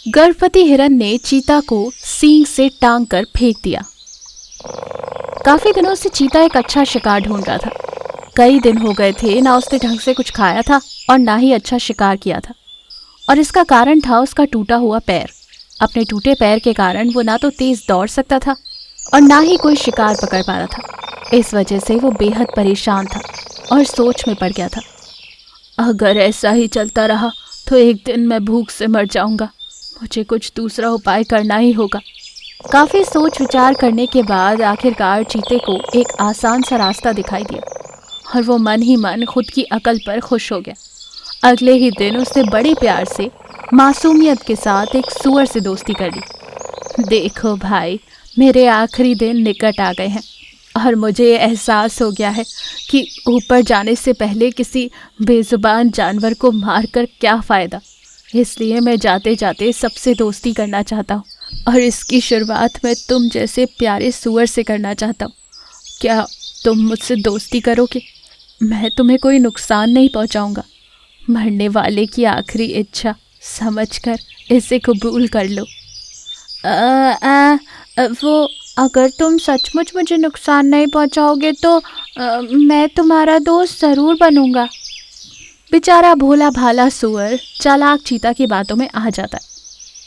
गर्भवती हिरन ने चीता को सींग से टांग कर फेंक दिया। काफी दिनों से चीता एक अच्छा शिकार ढूंढ रहा था। कई दिन हो गए थे ना उसने ढंग से कुछ खाया था और ना ही अच्छा शिकार किया था, और इसका कारण था उसका टूटा हुआ पैर। अपने टूटे पैर के कारण वो ना तो तेज दौड़ सकता था और ना ही कोई शिकार पकड़ पा रहा था। इस वजह से वो बेहद परेशान था और सोच में पड़ गया था। अगर ऐसा ही चलता रहा तो एक दिन मैं भूख से मर जाऊंगा। मुझे कुछ दूसरा उपाय करना ही होगा। काफी सोच विचार करने के बाद आखिरकार चीते को एक आसान सा रास्ता दिखाई दिया और वो मन ही मन खुद की अकल पर खुश हो गया। अगले ही दिन उसने बड़े प्यार से मासूमियत के साथ एक सूअर से दोस्ती कर ली। देखो भाई, मेरे आखिरी दिन निकट आ गए हैं और मुझे एहसास हो गया है कि ऊपर जाने से पहले किसी बेजुबान जानवर को मारकर क्या फ़ायदा। इसलिए मैं जाते जाते सबसे दोस्ती करना चाहता हूँ और इसकी शुरुआत मैं तुम जैसे प्यारे सूअर से करना चाहता हूँ। क्या तुम मुझसे दोस्ती करोगे? मैं तुम्हें कोई नुकसान नहीं पहुँचाऊँगा। मरने वाले की आखिरी इच्छा समझकर इसे कबूल कर लो। वो अगर तुम सचमुच मुझे नुकसान नहीं पहुंचाओगे तो मैं तुम्हारा दोस्त ज़रूर बनूंगा। बेचारा भोला भाला सूअर चालाक चीता की बातों में आ जाता है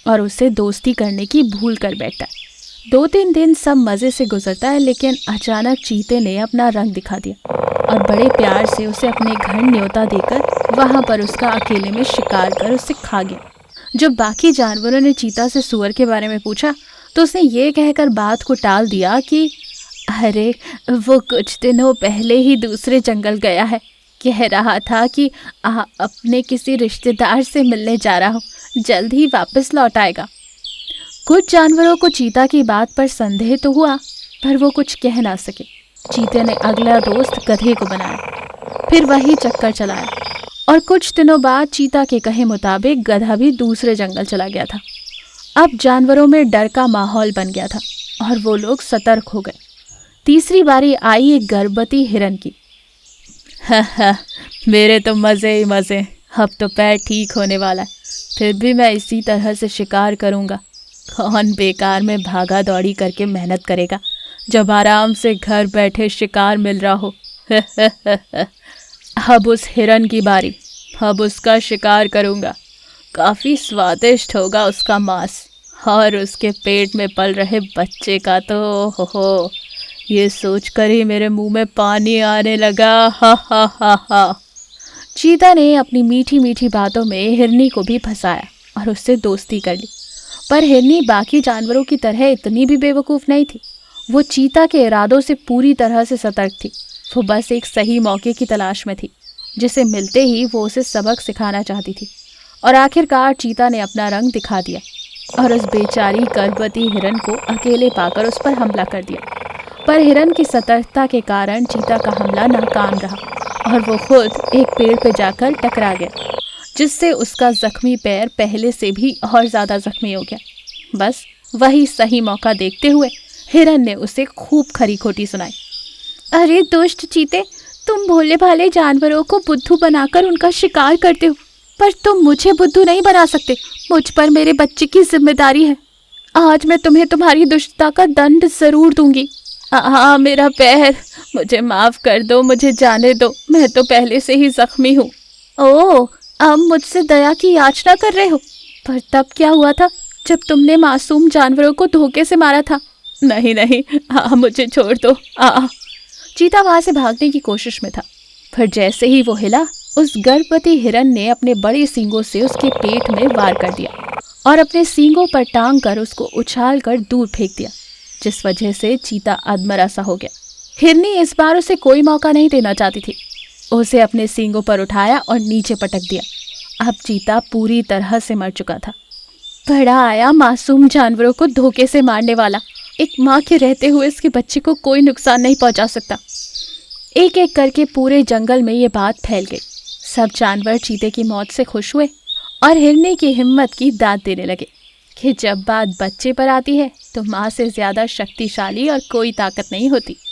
और उससे दोस्ती करने की भूल कर बैठता है। 2-3 दिन सब मज़े से गुजरता है, लेकिन अचानक चीते ने अपना रंग दिखा दिया और बड़े प्यार से उसे अपने घर न्योता देकर वहाँ पर उसका अकेले में शिकार कर उसे खा गया। जब बाकी जानवरों ने चीता से सूअर के बारे में पूछा तो उसने ये कहकर बात को टाल दिया कि अरे वो कुछ दिनों पहले ही दूसरे जंगल गया है। कह रहा था कि अपने किसी रिश्तेदार से मिलने जा रहा हूँ, जल्द ही वापस लौट आएगा। कुछ जानवरों को चीता की बात पर संदेह तो हुआ, पर वो कुछ कह ना सके। चीते ने अगला दोस्त गधे को बनाया, फिर वही चक्कर चलाया और कुछ दिनों बाद चीता के कहे मुताबिक गधा भी दूसरे जंगल चला गया था। अब जानवरों में डर का माहौल बन गया था और वो लोग सतर्क हो गए। तीसरी बारी आई एक गर्भवती हिरन की। मेरे तो मज़े ही मज़े, अब तो पैर ठीक होने वाला है, फिर भी मैं इसी तरह से शिकार करूँगा। कौन बेकार में भागा दौड़ी करके मेहनत करेगा जब आराम से घर बैठे शिकार मिल रहा हो। अब उस हिरन की बारी, अब उसका शिकार करूँगा। काफ़ी स्वादिष्ट होगा उसका मांस, और उसके पेट में पल रहे बच्चे का तो हो, ये सोचकर ही मेरे मुंह में पानी आने लगा। हा हा हा हा। चीता ने अपनी मीठी मीठी बातों में हिरनी को भी फंसाया और उससे दोस्ती कर ली, पर हिरनी बाकी जानवरों की तरह इतनी भी बेवकूफ़ नहीं थी। वो चीता के इरादों से पूरी तरह से सतर्क थी। वो बस एक सही मौके की तलाश में थी, जिसे मिलते ही वो उसे सबक सिखाना चाहती थी। और आखिरकार चीता ने अपना रंग दिखा दिया और उस बेचारी गर्भवती हिरन को अकेले पाकर उस पर हमला कर दिया। पर हिरन की सतर्कता के कारण चीता का हमला नाकाम रहा और वो खुद एक पेड़ पर जाकर टकरा गया, जिससे उसका जख्मी पैर पहले से भी और ज़्यादा जख्मी हो गया। बस वही सही मौका देखते हुए हिरन ने उसे खूब खरी खोटी सुनाई। अरे दुष्ट चीते, तुम भोले भाले जानवरों को बुद्धू बनाकर उनका शिकार करते हो, पर तुम मुझे बुद्धू नहीं बना सकते। मुझ पर मेरे बच्चे की जिम्मेदारी है। आज मैं तुम्हें तुम्हारी दुष्टता का दंड जरूर दूंगी। मेरा पैर, मुझे माफ कर दो, मुझे जाने दो, मैं तो पहले से ही जख्मी हूँ। ओह, अब मुझसे दया की याचना कर रहे हो? पर तब क्या हुआ था जब तुमने मासूम जानवरों को धोखे से मारा था? नहीं नहीं, मुझे छोड़ दो। चीता वहां से भागने की कोशिश में था, पर जैसे ही वो हिला, उस गर्भवती हिरन ने अपने बड़े सींगों से उसके पेट में वार कर दिया और अपने सींगों पर टांग कर उसको उछाल कर दूर फेंक दिया, जिस वजह से चीता अधमरा सा हो गया। हिरनी इस बार उसे कोई मौका नहीं देना चाहती थी। उसे अपने सींगों पर उठाया और नीचे पटक दिया। अब चीता पूरी तरह से मर चुका था। बड़ा आया मासूम जानवरों को धोखे से मारने वाला। एक माँ के रहते हुए इसके बच्चे को कोई नुकसान नहीं पहुंचा सकता। एक एक करके पूरे जंगल में ये बात फैल गई। सब जानवर चीते की मौत से खुश हुए और हिरनी की हिम्मत की दाद देने लगे कि जब बात बच्चे पर आती है तो माँ से ज़्यादा शक्तिशाली और कोई ताकत नहीं होती।